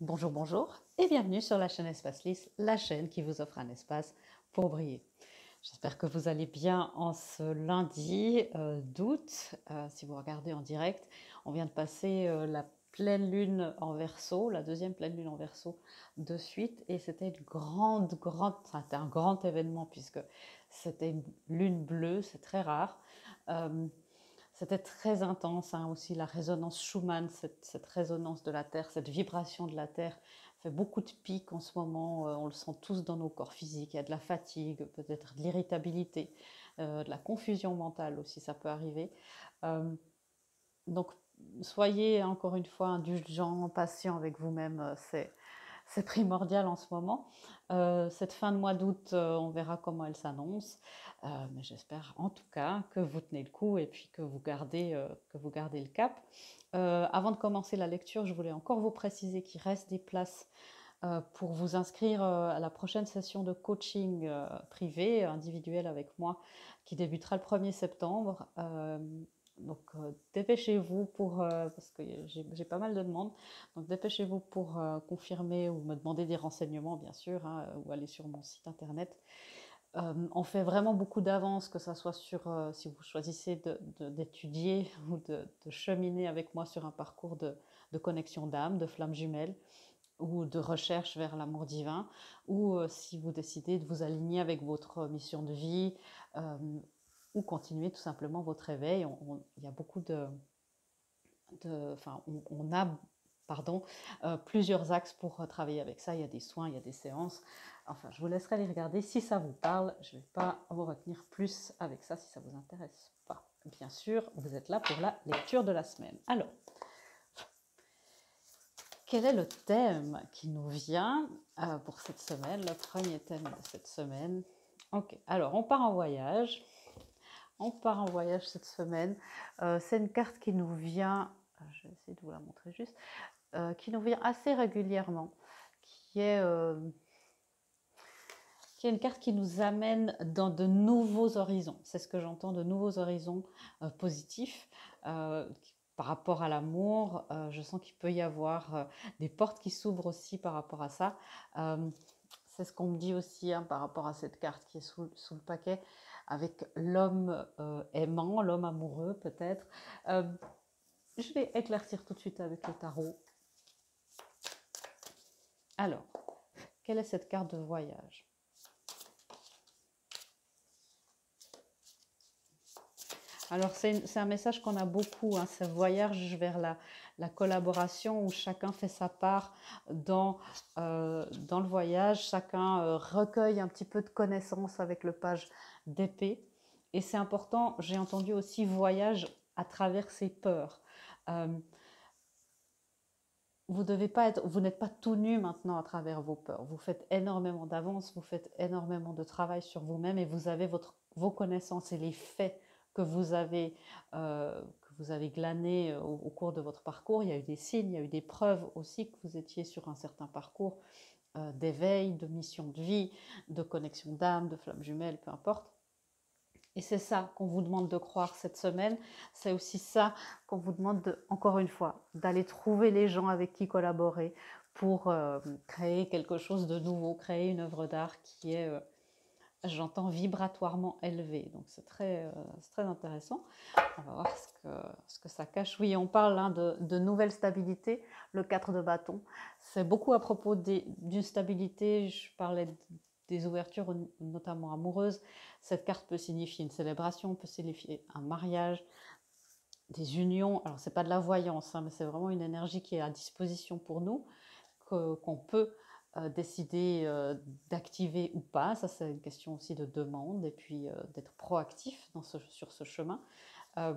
Bonjour, bonjour et bienvenue sur la chaîne Espace Lys, la chaîne qui vous offre un espace pour briller. J'espère que vous allez bien en ce lundi d'août. Si vous regardez en direct, on vient de passer la pleine lune en Verseau, la deuxième pleine lune en Verseau de suite, et c'était c'était un grand événement puisque c'était une lune bleue, c'est très rare. Euh, C'était très intense, hein, aussi la résonance Schumann, cette résonance de la Terre, cette vibration de la Terre fait beaucoup de pics en ce moment, on le sent tous dans nos corps physiques, il y a de la fatigue, peut-être de l'irritabilité, de la confusion mentale aussi, ça peut arriver. Euh, donc soyez encore une fois indulgents, patients avec vous-même, c'est primordial en ce moment. Cette fin de mois d'août, on verra comment elle s'annonce. Mais j'espère en tout cas que vous tenez le coup et puis que vous gardez le cap. Avant de commencer la lecture, je voulais encore vous préciser qu'il reste des places pour vous inscrire à la prochaine session de coaching privé, individuel avec moi, qui débutera le 1er septembre. Dépêchez-vous parce que j'ai pas mal de demandes, donc dépêchez-vous pour confirmer ou me demander des renseignements, bien sûr, hein, ou aller sur mon site internet. On fait vraiment beaucoup d'avance, que ce soit si vous choisissez d'étudier ou de cheminer avec moi sur un parcours de connexion d'âme, de flamme jumelle, ou de recherche vers l'amour divin, ou si vous décidez de vous aligner avec votre mission de vie, euh, ou continuer tout simplement votre éveil. Il y a beaucoup enfin, on a pardon, plusieurs axes pour travailler avec ça. Il y a des soins, il y a des séances. Enfin, je vous laisserai les regarder si ça vous parle. Je ne vais pas vous retenir plus avec ça si ça ne vous intéresse pas. Bien sûr, vous êtes là pour la lecture de la semaine. Alors, quel est le thème qui nous vient pour cette semaine, le premier thème de cette semaine? Ok, alors on part en voyage. On part en voyage cette semaine. C'est une carte qui nous vient, je vais essayer de vous la montrer juste, qui nous vient assez régulièrement, qui est, euh, qui est une carte qui nous amène dans de nouveaux horizons. C'est ce que j'entends, de nouveaux horizons positifs. Par rapport à l'amour, je sens qu'il peut y avoir des portes qui s'ouvrent aussi par rapport à ça. C'est ce qu'on me dit aussi, hein, par rapport à cette carte qui est sous le paquet, avec l'homme aimant, l'homme amoureux peut-être. Euh, je vais éclaircir tout de suite avec le tarot. Alors, quelle est cette carte de voyage? Alors, c'est un message qu'on a beaucoup, hein, ce voyage vers la collaboration où chacun fait sa part dans le voyage, chacun recueille un petit peu de connaissances avec le page d'épée. Et c'est important, j'ai entendu aussi voyage à travers ses peurs. Euh, vous n'êtes pas tout nu maintenant à travers vos peurs. Vous faites énormément d'avance, vous faites énormément de travail sur vous-même et vous avez vos connaissances et les faits que vous avez glanés au cours de votre parcours. Il y a eu des signes, il y a eu des preuves aussi que vous étiez sur un certain parcours d'éveil, de mission de vie, de connexion d'âme, de flamme jumelle, peu importe. Et c'est ça qu'on vous demande de croire cette semaine. C'est aussi ça qu'on vous demande, encore une fois, d'aller trouver les gens avec qui collaborer pour créer quelque chose de nouveau, créer une œuvre d'art qui est, j'entends, vibratoirement élevée. Donc c'est très intéressant. On va voir ce que ça cache. Oui, on parle, hein, de nouvelle stabilité, le 4 de bâton. C'est beaucoup à propos d'une stabilité. Je parlais des ouvertures, notamment amoureuses. Cette carte peut signifier une célébration, peut signifier un mariage, des unions. Alors, c'est pas de la voyance, hein, mais c'est vraiment une énergie qui est à disposition pour nous, qu'on peut décider d'activer ou pas. Ça, c'est une question aussi de demande et puis d'être proactif sur ce chemin. Euh,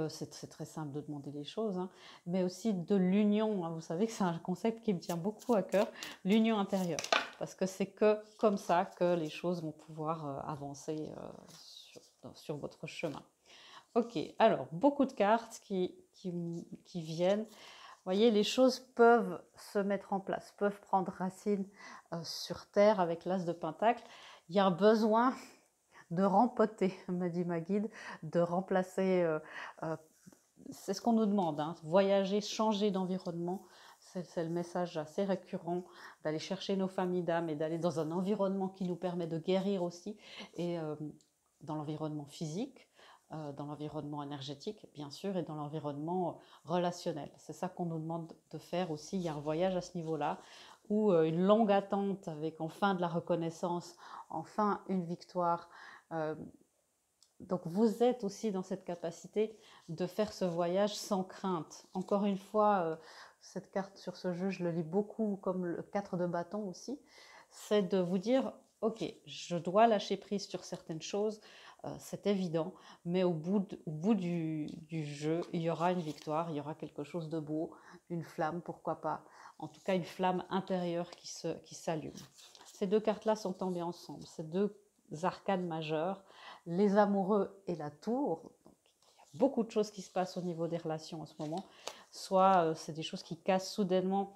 c'est très simple de demander les choses, hein, mais aussi de l'union, hein. Vous savez que c'est un concept qui me tient beaucoup à cœur, l'union intérieure. Parce que c'est que comme ça que les choses vont pouvoir avancer sur votre chemin. Ok, alors beaucoup de cartes qui viennent. Vous voyez, les choses peuvent se mettre en place, peuvent prendre racine sur Terre avec l'As de Pentacle. Il y a un besoin de rempoter, me dit ma guide, de remplacer c'est ce qu'on nous demande, hein, voyager, changer d'environnement. C'est le message assez récurrent, d'aller chercher nos familles d'âme et d'aller dans un environnement qui nous permet de guérir aussi, et dans l'environnement physique, dans l'environnement énergétique, bien sûr, et dans l'environnement relationnel. C'est ça qu'on nous demande de faire aussi. Il y a un voyage à ce niveau-là, ou une longue attente avec enfin de la reconnaissance, enfin une victoire. Euh, donc vous êtes aussi dans cette capacité de faire ce voyage sans crainte. Encore une fois, cette carte sur ce jeu, je le lis beaucoup comme le 4 de bâton aussi. C'est de vous dire, ok, je dois lâcher prise sur certaines choses, c'est évident, mais au bout du jeu, il y aura une victoire, il y aura quelque chose de beau, une flamme, pourquoi pas. En tout cas, une flamme intérieure qui s'allume. Ces deux cartes-là s'entendent bien ensemble. Ces deux arcanes majeures, les amoureux et la tour. Donc, il y a beaucoup de choses qui se passent au niveau des relations en ce moment. Soit c'est des choses qui cassent soudainement.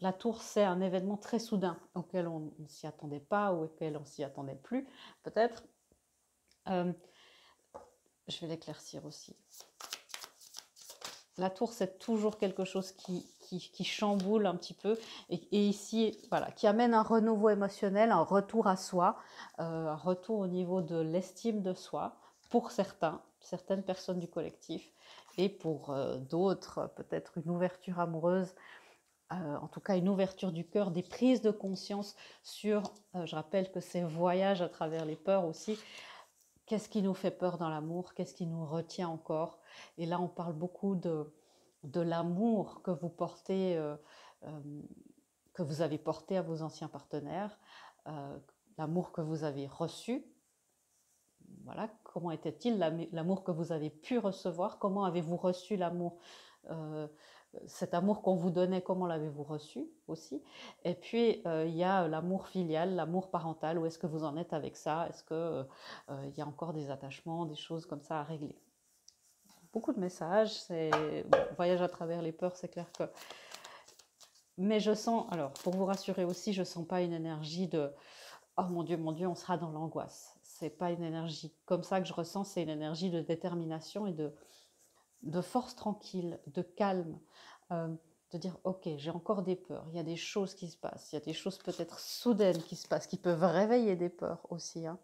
La tour, c'est un événement très soudain auquel on ne s'y attendait pas ou auquel on s'y attendait plus, peut-être. Je vais l'éclaircir aussi. La tour, c'est toujours quelque chose qui chamboule un petit peu et ici, voilà, qui amène un renouveau émotionnel, un retour à soi, un retour au niveau de l'estime de soi pour certaines personnes du collectif, et pour d'autres, peut-être une ouverture amoureuse, en tout cas une ouverture du cœur, des prises de conscience sur, je rappelle que c'est voyage à travers les peurs aussi. Qu'est-ce qui nous fait peur dans l'amour? Qu'est-ce qui nous retient encore? Et là, on parle beaucoup de l'amour que vous portez, que vous avez porté à vos anciens partenaires, l'amour que vous avez reçu. Voilà, comment était-il l'amour que vous avez pu recevoir? Comment avez-vous reçu l'amour? Cet amour qu'on vous donnait, comment l'avez-vous reçu aussi? Et puis, il y a l'amour filial, l'amour parental. Où est-ce que vous en êtes avec ça? Est-ce qu'il y a encore des attachements, des choses comme ça à régler? Beaucoup de messages. C'est voyage à travers les peurs, c'est clair que... Mais je sens, alors pour vous rassurer aussi, je ne sens pas une énergie de « Oh mon Dieu, on sera dans l'angoisse ». C'est pas une énergie comme ça que je ressens, c'est une énergie de détermination et de force tranquille, de calme, de dire ok, j'ai encore des peurs, il y a des choses qui se passent, il y a des choses peut-être soudaines qui se passent, qui peuvent réveiller des peurs aussi, hein.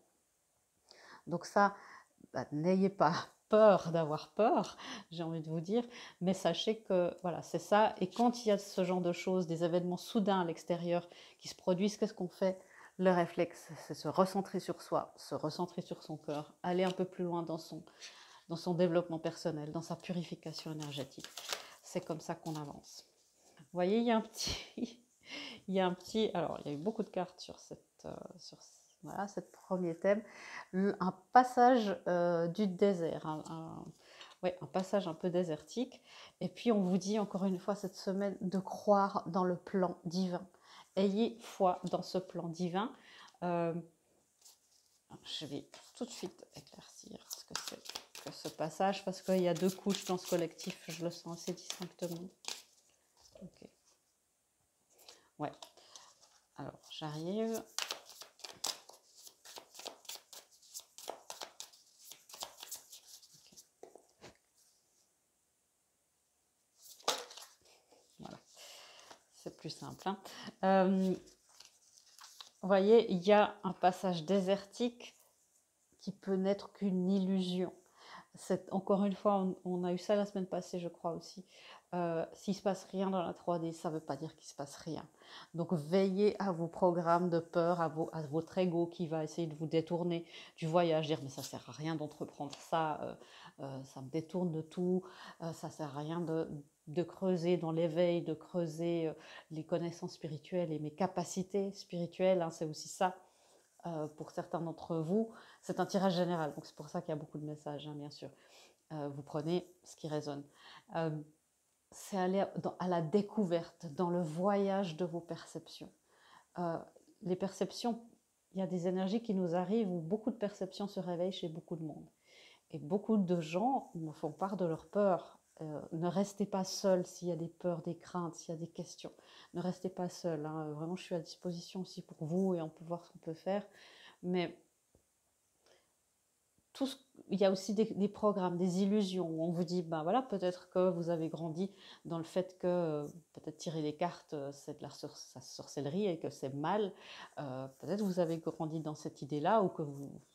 Donc ça, n'ayez pas peur d'avoir peur, j'ai envie de vous dire, mais sachez que voilà, c'est ça. Et quand il y a ce genre de choses, des événements soudains à l'extérieur qui se produisent, qu'est-ce qu'on fait? Le réflexe, c'est se recentrer sur soi, se recentrer sur son cœur, aller un peu plus loin dans son développement personnel, dans sa purification énergétique. C'est comme ça qu'on avance. Vous voyez, il y a un petit, alors il y a eu beaucoup de cartes sur voilà, cette premier thème, un passage du désert, ouais, un passage un peu désertique. Et puis on vous dit encore une fois cette semaine de croire dans le plan divin. Ayez foi dans ce plan divin. Je vais tout de suite éclaircir ce que c'est que ce passage, parce qu'il y a deux couches dans ce collectif, je le sens assez distinctement. Ok. Ouais. Alors, j'arrive. Voilà. C'est plus simple, hein. Vous voyez, il y a un passage désertique qui peut n'être qu'une illusion. Encore une fois, on a eu ça la semaine passée, je crois aussi. S'il ne se passe rien dans la 3D, ça ne veut pas dire qu'il ne se passe rien. Donc veillez à vos programmes de peur, à votre ego qui va essayer de vous détourner du voyage, dire mais ça ne sert à rien d'entreprendre ça, ça me détourne de tout, ça ne sert à rien de creuser dans l'éveil, de creuser les connaissances spirituelles et mes capacités spirituelles, hein, c'est aussi ça. Pour certains d'entre vous, c'est un tirage général, donc c'est pour ça qu'il y a beaucoup de messages, hein, bien sûr. Vous prenez ce qui résonne. C'est aller à la découverte, dans le voyage de vos perceptions. Les perceptions, il y a des énergies qui nous arrivent où beaucoup de perceptions se réveillent chez beaucoup de monde. Et beaucoup de gens me font part de leurs peurs. Ne restez pas seul s'il y a des peurs, des craintes, s'il y a des questions. Ne restez pas seul, hein. Vraiment, je suis à disposition aussi pour vous et on peut voir ce qu'on peut faire. Mais il y a aussi des programmes, des illusions où on vous dit, ben voilà, peut-être que vous avez grandi dans le fait que peut-être tirer les cartes, c'est de la sorcellerie et que c'est mal. Peut-être vous avez grandi dans cette idée-là ou que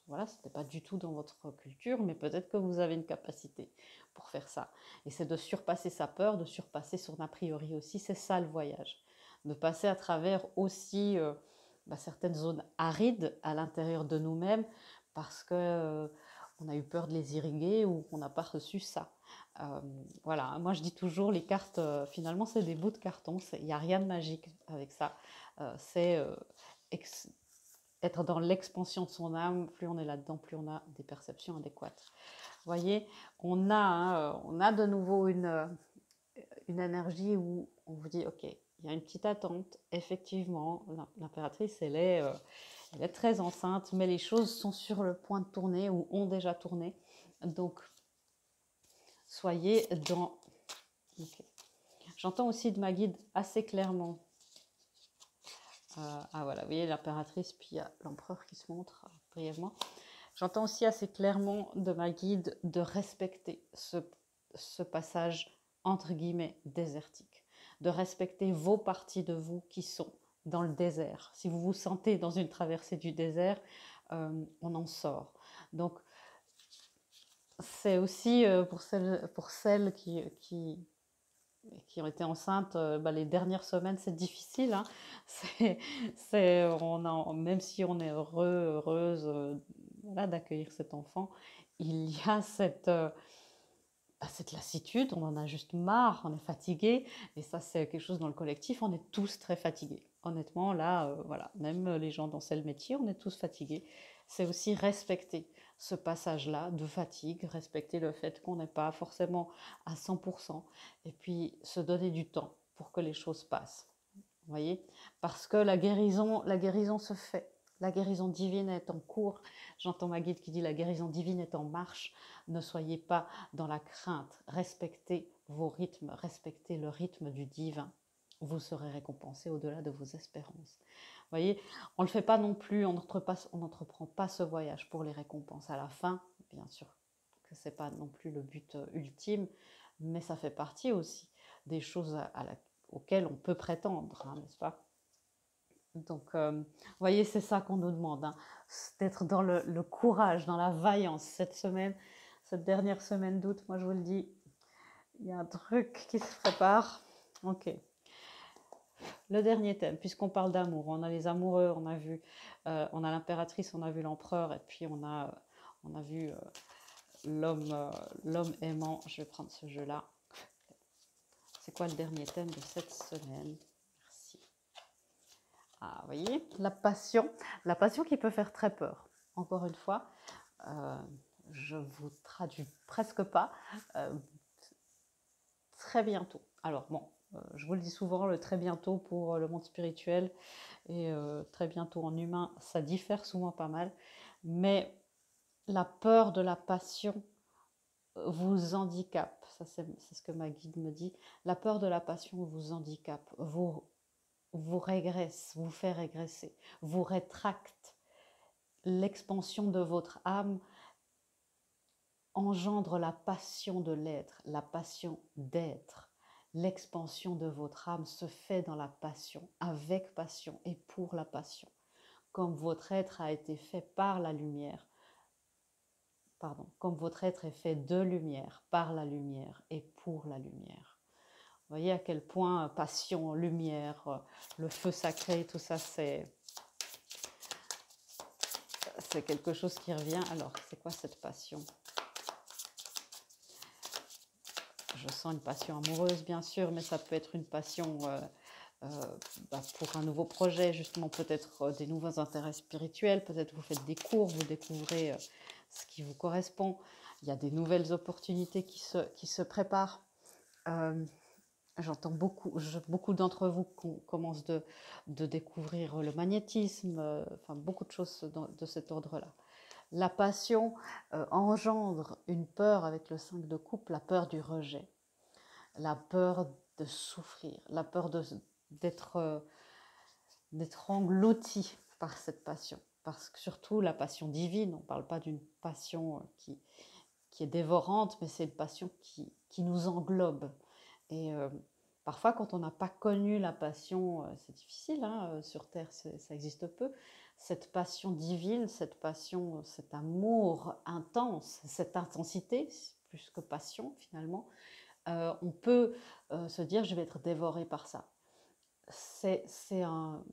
voilà, ce n'était pas du tout dans votre culture, mais peut-être que vous avez une capacité pour faire ça. Et c'est de surpasser sa peur, de surpasser son a priori aussi. C'est ça le voyage. De passer à travers aussi certaines zones arides à l'intérieur de nous-mêmes parce que on a eu peur de les irriguer ou qu'on n'a pas reçu ça. Voilà, moi je dis toujours, les cartes, finalement, c'est des bouts de carton, il n'y a rien de magique avec ça. C'est être dans l'expansion de son âme, plus on est là-dedans, plus on a des perceptions adéquates. Vous voyez, on a de nouveau une énergie où on vous dit, ok, il y a une petite attente, effectivement, l'impératrice, elle est très enceinte, mais les choses sont sur le point de tourner ou ont déjà tourné. Donc, soyez dans... Okay. J'entends aussi de ma guide assez clairement. Ah voilà, vous voyez l'impératrice, puis il y a l'empereur qui se montre brièvement. J'entends aussi assez clairement de ma guide de respecter ce passage entre guillemets désertique, de respecter vos parties de vous qui sont dans le désert. Si vous vous sentez dans une traversée du désert, on en sort. Donc, c'est aussi pour celles qui ont été enceintes, les dernières semaines, c'est difficile. Hein. Même si on est heureuse voilà, d'accueillir cet enfant, il y a cette lassitude, on en a juste marre, on est fatigué, et ça c'est quelque chose dans le collectif, on est tous très fatigués. Honnêtement, là, voilà, même les gens dans ce métier, on est tous fatigués. C'est aussi respecter ce passage-là de fatigue, respecter le fait qu'on n'est pas forcément à 100%, et puis se donner du temps pour que les choses passent. Vous voyez, parce que la guérison se fait. La guérison divine est en cours. J'entends ma guide qui dit la guérison divine est en marche. Ne soyez pas dans la crainte. Respectez vos rythmes, respectez le rythme du divin. Vous serez récompensé au-delà de vos espérances. Vous voyez, on ne le fait pas non plus, on n'entreprend pas ce voyage pour les récompenses à la fin. Bien sûr que ce n'est pas non plus le but ultime, mais ça fait partie aussi des choses auxquelles on peut prétendre, hein, n'est-ce pas? Donc, vous voyez, c'est ça qu'on nous demande, hein, d'être dans le courage, dans la vaillance. Cette dernière semaine d'août, moi je vous le dis, il y a un truc qui se prépare. Ok. Le dernier thème, puisqu'on parle d'amour, on a les amoureux, on a l'impératrice, on a vu l'empereur, et puis on a vu l'homme aimant. Je vais prendre ce jeu-là. C'est quoi le dernier thème de cette semaine? Merci. Ah, vous voyez, la passion qui peut faire très peur. Encore une fois, je vous traduis presque pas. Très bientôt. Alors bon, je vous le dis souvent, le très bientôt pour le monde spirituel et très bientôt en humain, ça diffère souvent pas mal. Mais la peur de la passion vous handicape. Ça, c'est ce que ma guide me dit. La peur de la passion vous handicape, vous régresse, vous fait régresser, vous rétracte. L'expansion de votre âme engendre la passion de l'être, la passion d'être. L'expansion de votre âme se fait dans la passion, avec passion et pour la passion. Comme votre être a été fait par la lumière, comme votre être est fait de lumière, par la lumière et pour la lumière. Vous voyez à quel point passion, lumière, le feu sacré, tout ça, c'est quelque chose qui revient. Alors, c'est quoi cette passion? Je sens une passion amoureuse, bien sûr, mais ça peut être une passion pour un nouveau projet, justement, peut-être des nouveaux intérêts spirituels, peut-être vous faites des cours, vous découvrez ce qui vous correspond. Il y a des nouvelles opportunités qui se préparent. J'entends beaucoup d'entre vous commencent de découvrir le magnétisme, beaucoup de choses de cet ordre-là. La passion engendre une peur avec le 5 de coupe, la peur du rejet, la peur de souffrir, la peur d'être englouti par cette passion. parce que surtout la passion divine, on ne parle pas d'une passion qui est dévorante, mais c'est une passion qui nous englobe. Et parfois, quand on n'a pas connu la passion, c'est difficile, hein, sur Terre, ça existe peu, cette passion divine, cette passion, cet amour intense, cette intensité, plus que passion finalement, on peut se dire, je vais être dévoré par ça. C'est un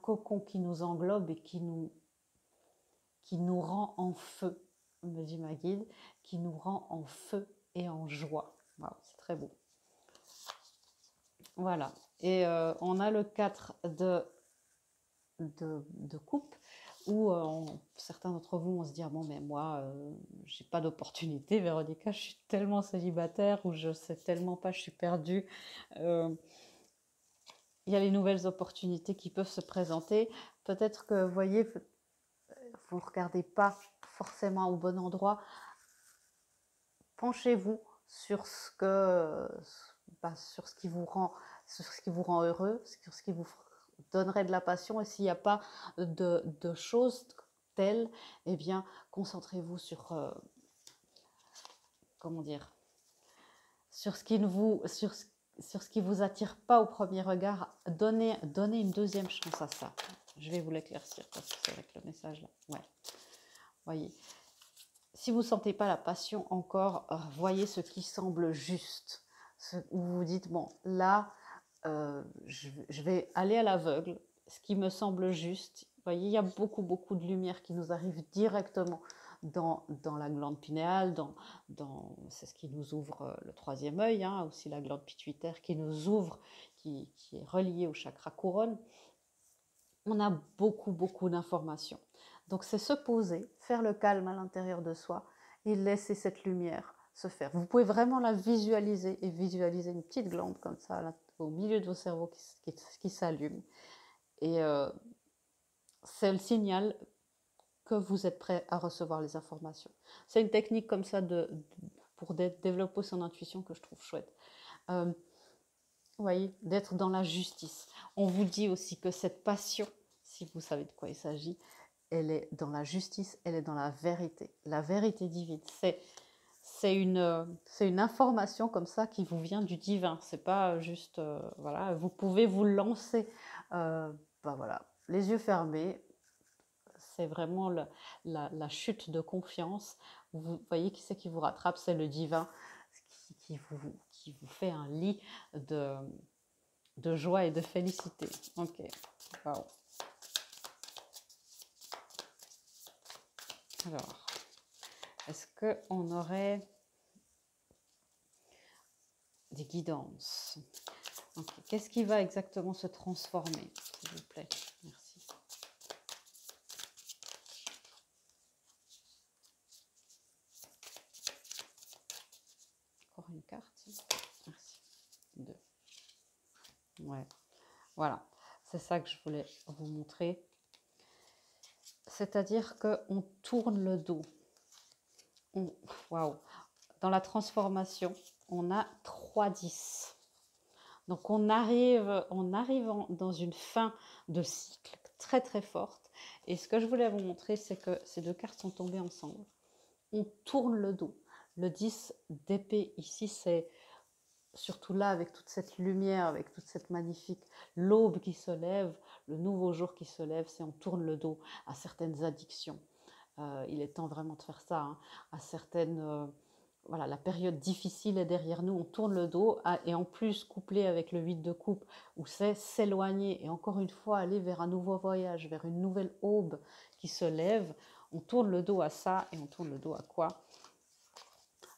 cocon qui nous englobe et qui nous rend en feu, me dit ma guide, qui nous rend en feu et en joie. Wow, c'est très beau. Voilà. Et on a le 4 de coupe où certains d'entre vous vont se dire, bon, mais moi, j'ai pas d'opportunité, Véronica, je suis tellement célibataire ou je sais tellement pas, je suis perdue. Il y a les nouvelles opportunités qui peuvent se présenter. Peut-être que, vous voyez, vous ne regardez pas forcément au bon endroit. Penchez-vous sur sur ce qui vous rend heureux, sur ce qui vous donnerait de la passion. Et s'il n'y a pas de choses telles, eh bien, concentrez-vous sur comment dire, sur ce qui ne vous sur ce qui vous attire pas au premier regard. Donnez une deuxième chance à ça. Je vais vous l'éclaircir parce que c'est avec le message là. Ouais. Voyez. Si vous ne sentez pas la passion encore, voyez ce qui semble juste. Où vous vous dites, bon, là, je vais aller à l'aveugle, ce qui me semble juste. Vous voyez, il y a beaucoup, beaucoup de lumière qui nous arrive directement dans la glande pinéale, c'est ce qui nous ouvre le troisième œil, hein, aussi la glande pituitaire qui nous ouvre, qui est reliée au chakra couronne. On a beaucoup, beaucoup d'informations. Donc c'est se poser, faire le calme à l'intérieur de soi et laisser cette lumière se faire. Vous pouvez vraiment la visualiser et visualiser une petite glande comme ça là, au milieu de vos cerveaux qui s'allume. Et c'est le signal que vous êtes prêt à recevoir les informations. C'est une technique comme ça pour développer son intuition que je trouve chouette. Vous voyez, d'être dans la justice. On vous dit aussi que cette passion, si vous savez de quoi il s'agit, elle est dans la justice, elle est dans la vérité divine. C'est une information comme ça qui vous vient du divin. C'est pas juste, voilà, vous pouvez vous lancer, voilà, les yeux fermés. C'est vraiment la chute de confiance. Vous voyez qui c'est qui vous rattrape, c'est le divin qui vous fait un lit de joie et de félicité. Ok, wow. Alors, est-ce qu'on aurait des guidances? Okay. Qu'est-ce qui va exactement se transformer, s'il vous plaît? Merci. Encore une carte. Merci. 2. Ouais. Voilà. C'est ça que je voulais vous montrer. C'est-à-dire qu'on tourne le dos. Waouh. Dans la transformation, on a 3-10. Donc on arrive dans une fin de cycle très très forte. Et ce que je voulais vous montrer, c'est que ces deux cartes sont tombées ensemble. On tourne le dos. Le 10 d'épée ici, c'est surtout là avec toute cette lumière, avec toute cette magnifique l'aube qui se lève, le nouveau jour qui se lève, c'est on tourne le dos à certaines addictions. Il est temps vraiment de faire ça, hein, à certaines... voilà, la période difficile est derrière nous, on tourne le dos, et en plus couplé avec le 8 de coupe, où c'est s'éloigner, et encore une fois aller vers un nouveau voyage, vers une nouvelle aube qui se lève, on tourne le dos à ça, et on tourne le dos à quoi?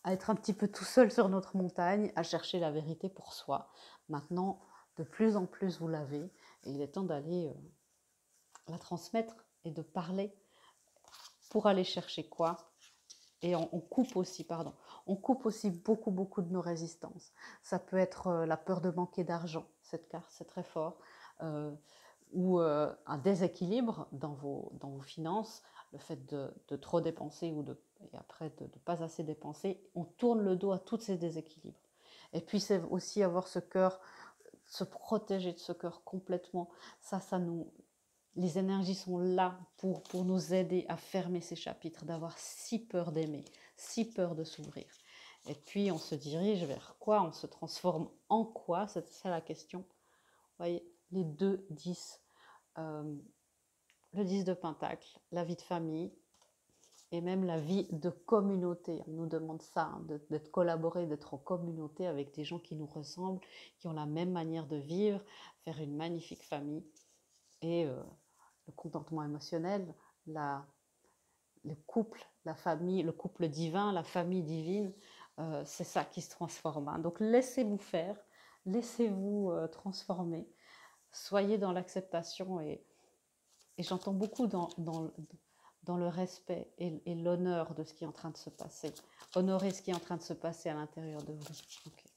À être un petit peu tout seul sur notre montagne, à chercher la vérité pour soi. Maintenant, de plus en plus vous l'avez, et il est temps d'aller la transmettre et de parler pour aller chercher quoi? Et on coupe aussi, on coupe aussi beaucoup, beaucoup de nos résistances. Ça peut être la peur de manquer d'argent, cette carte, c'est très fort, ou un déséquilibre dans vos finances, le fait de trop dépenser et après de ne pas assez dépenser. On tourne le dos à tous ces déséquilibres. Et puis c'est aussi avoir ce cœur, se protéger de ce cœur complètement. Ça nous Les énergies sont là pour nous aider à fermer ces chapitres, d'avoir si peur d'aimer, si peur de s'ouvrir. Et puis on se dirige vers quoi? On se transforme en quoi? C'est ça la question. Vous voyez, les 2 10, le 10 de Pentacle, la vie de famille et même la vie de communauté. On nous demande ça, hein, d'être collaboré, d'être en communauté avec des gens qui nous ressemblent, qui ont la même manière de vivre, faire une magnifique famille. Et le contentement émotionnel, le couple, la famille, le couple divin, la famille divine, c'est ça qui se transforme. Hein. Donc laissez-vous faire, laissez-vous transformer, soyez dans l'acceptation et j'entends beaucoup dans le respect et l'honneur de ce qui est en train de se passer. Honorer ce qui est en train de se passer à l'intérieur de vous. Okay.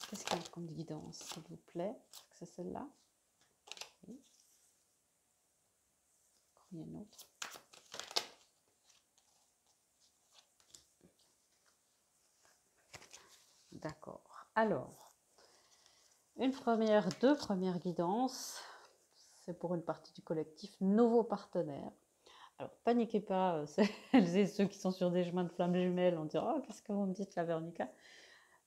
Qu'est-ce qu'il y a comme guidance, s'il vous plaît? Est-ce que c'est celle-là? Oui. Il y a une autre. D'accord. Alors, deux premières guidances. C'est pour une partie du collectif. Nouveaux partenaires. Alors, paniquez pas, celles et ceux qui sont sur des chemins de flammes jumelles, on dira, oh, qu'est-ce que vous me dites là, Véronica?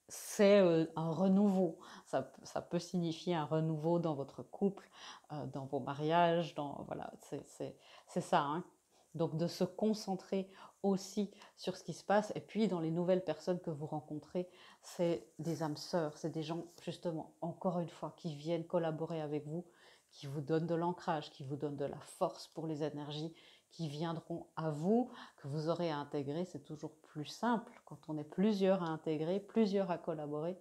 C'est un renouveau. Ça peut signifier un renouveau dans votre couple, dans vos mariages, voilà, c'est ça. Hein. Donc, de se concentrer aussi sur ce qui se passe. Et puis, dans les nouvelles personnes que vous rencontrez, c'est des âmes sœurs, c'est des gens, justement, encore une fois, qui viennent collaborer avec vous, qui vous donnent de l'ancrage, qui vous donnent de la force pour les énergies qui viendront à vous, que vous aurez à intégrer. C'est toujours plus simple quand on est plusieurs à intégrer, plusieurs à collaborer,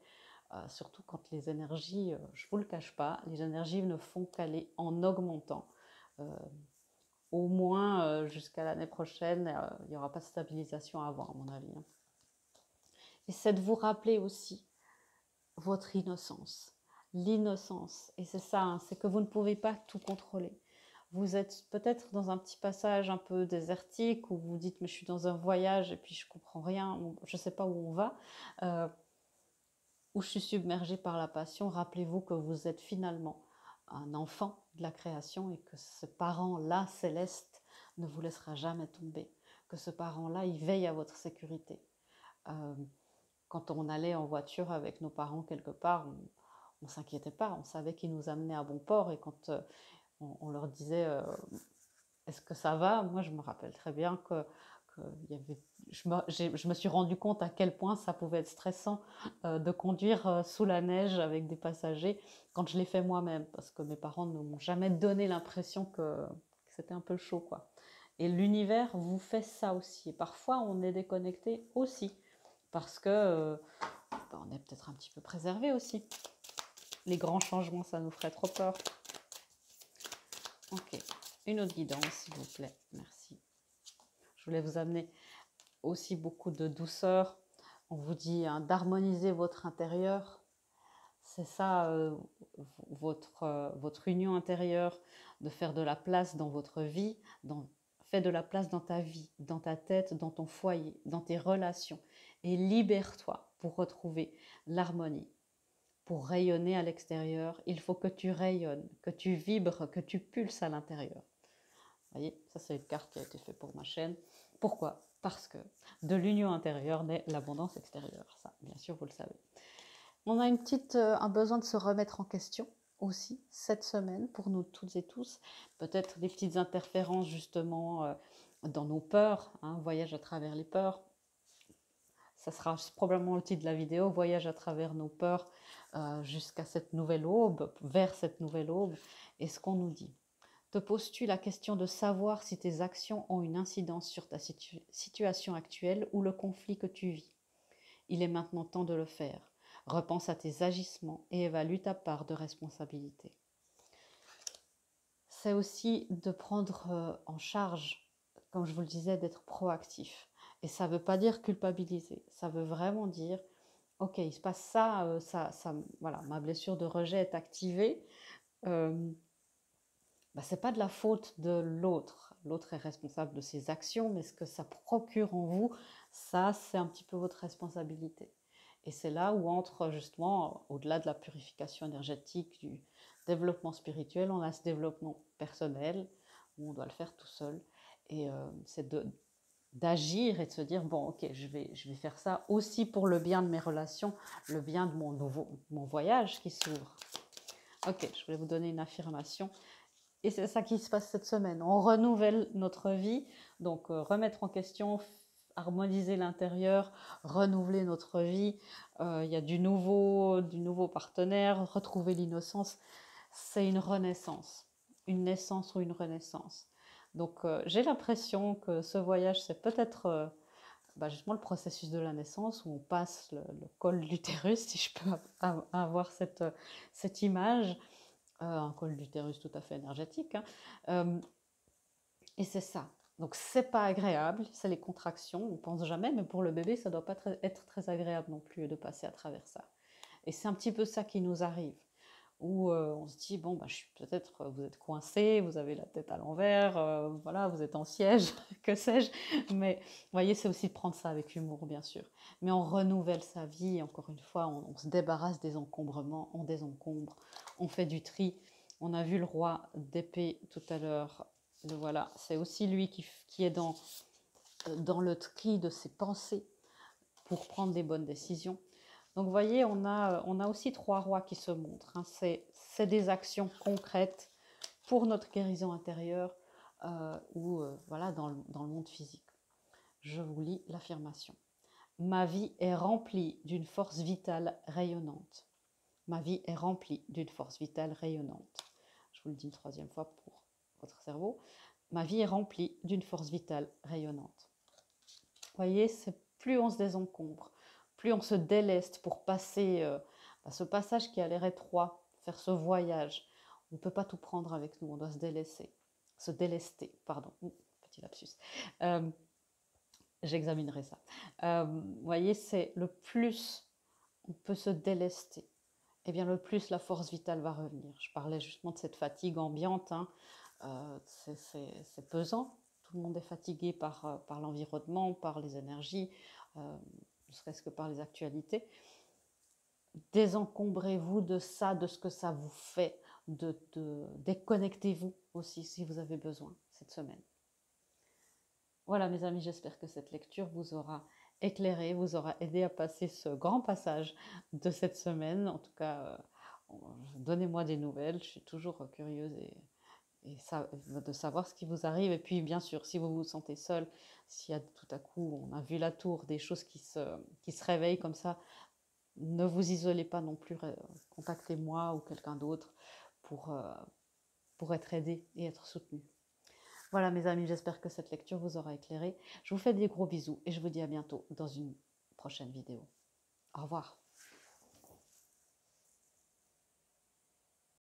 surtout quand les énergies, je ne vous le cache pas, les énergies ne font qu'aller en augmentant. Au moins jusqu'à l'année prochaine, il n'y aura pas de stabilisation avant, à mon avis. Hein. Et c'est de vous rappeler aussi votre innocence. L'innocence, et c'est ça, hein, c'est que vous ne pouvez pas tout contrôler. Vous êtes peut-être dans un petit passage un peu désertique où vous dites mais je suis dans un voyage et puis je comprends rien, je ne sais pas où on va, où je suis submergée par la passion. Rappelez-vous que vous êtes finalement un enfant de la création et que ce parent-là céleste ne vous laissera jamais tomber, que ce parent-là il veille à votre sécurité. Quand on allait en voiture avec nos parents quelque part, on ne s'inquiétait pas, on savait qu'ils nous amenaient à bon port et quand on leur disait est-ce que ça va? Moi, je me rappelle très bien que je me suis rendu compte à quel point ça pouvait être stressant de conduire sous la neige avec des passagers quand je l'ai fait moi-même, parce que mes parents ne m'ont jamais donné l'impression que c'était un peu chaud, quoi. Et l'univers vous fait ça aussi. Et parfois, on est déconnecté aussi, parce que on est peut-être un petit peu préservé aussi. Les grands changements, ça nous ferait trop peur. Ok, une autre guidance, s'il vous plaît. Merci. Je voulais vous amener aussi beaucoup de douceur. On vous dit hein, d'harmoniser votre intérieur. C'est ça, votre union intérieure, de faire de la place dans votre vie, fais de la place dans ta vie, dans ta tête, dans ton foyer, dans tes relations. Et libère-toi pour retrouver l'harmonie. Pour rayonner à l'extérieur, il faut que tu rayonnes, que tu vibres, que tu pulses à l'intérieur. Vous voyez, ça c'est une carte qui a été faite pour ma chaîne. Pourquoi? Parce que de l'union intérieure naît l'abondance extérieure. Ça, bien sûr, vous le savez. On a un besoin de se remettre en question aussi cette semaine pour nous toutes et tous. Peut-être des petites interférences justement dans nos peurs, hein, voyage à travers les peurs. Ça sera probablement le titre de la vidéo, voyage à travers nos peurs jusqu'à cette nouvelle aube, vers cette nouvelle aube. Et ce qu'on nous dit. Te poses-tu la question de savoir si tes actions ont une incidence sur ta situation actuelle ou le conflit que tu vis? Il est maintenant temps de le faire. Repense à tes agissements et évalue ta part de responsabilité. C'est aussi de prendre en charge, comme je vous le disais, d'être proactif. Et ça ne veut pas dire culpabiliser, ça veut vraiment dire, ok, il se passe ça, voilà, ma blessure de rejet est activée. Ce n'est pas de la faute de l'autre. L'autre est responsable de ses actions, mais ce que ça procure en vous, ça, c'est un petit peu votre responsabilité. Et c'est là où entre justement, au-delà de la purification énergétique, du développement spirituel, on a ce développement personnel, où on doit le faire tout seul. Et c'est d'agir et de se dire, bon, ok, je vais faire ça aussi pour le bien de mes relations, le bien de mon voyage qui s'ouvre. Ok, je voulais vous donner une affirmation. Et c'est ça qui se passe cette semaine. On renouvelle notre vie, donc remettre en question, harmoniser l'intérieur, renouveler notre vie. Il y a du nouveau partenaire, retrouver l'innocence. C'est une renaissance, une naissance ou une renaissance. Donc j'ai l'impression que ce voyage, c'est peut-être justement le processus de la naissance où on passe le col de l'utérus, si je peux avoir cette image. Un col d'utérus tout à fait énergétique. Hein. Et c'est ça. Donc c'est pas agréable, c'est les contractions, on pense jamais, mais pour le bébé, ça doit pas être très agréable non plus de passer à travers ça. Et c'est un petit peu ça qui nous arrive, où on se dit, bon, peut-être vous êtes coincé, vous avez la tête à l'envers, voilà, vous êtes en siège, que sais-je. Mais vous voyez, c'est aussi de prendre ça avec humour, bien sûr. Mais on renouvelle sa vie, encore une fois, on se débarrasse des encombrements, on désencombre, on fait du tri. On a vu le roi d'épée tout à l'heure, le voilà, c'est aussi lui qui est dans le tri de ses pensées pour prendre des bonnes décisions. Donc vous voyez, on a aussi 3 rois qui se montrent. Hein. C'est des actions concrètes pour notre guérison intérieure ou voilà, dans le monde physique. Je vous lis l'affirmation. Ma vie est remplie d'une force vitale rayonnante. Ma vie est remplie d'une force vitale rayonnante. Je vous le dis une 3e fois pour votre cerveau. Ma vie est remplie d'une force vitale rayonnante. Vous voyez, c'est plus on se désencombre, plus on se déleste pour passer ce passage qui a l'air étroit, faire ce voyage. On ne peut pas tout prendre avec nous, on doit se délester, pardon, petit lapsus. J'examinerai ça. Vous voyez, c'est le plus on peut se délester, et bien le plus la force vitale va revenir. Je parlais justement de cette fatigue ambiante, hein. C'est pesant. Tout le monde est fatigué par l'environnement, par les énergies, ne serait-ce que par les actualités. Désencombrez-vous de ça, de ce que ça vous fait, déconnectez-vous aussi si vous avez besoin cette semaine. Voilà mes amis, j'espère que cette lecture vous aura éclairé, vous aura aidé à passer ce grand passage de cette semaine. En tout cas, donnez-moi des nouvelles, je suis toujours curieuse de savoir ce qui vous arrive. Et puis bien sûr, si vous vous sentez seul, s'il y a tout à coup, on a vu la tour, des choses qui se réveillent comme ça, ne vous isolez pas non plus, contactez-moi ou quelqu'un d'autre pour être aidé et être soutenu. Voilà mes amis, j'espère que cette lecture vous aura éclairé. Je vous fais des gros bisous et je vous dis à bientôt dans une prochaine vidéo. Au revoir.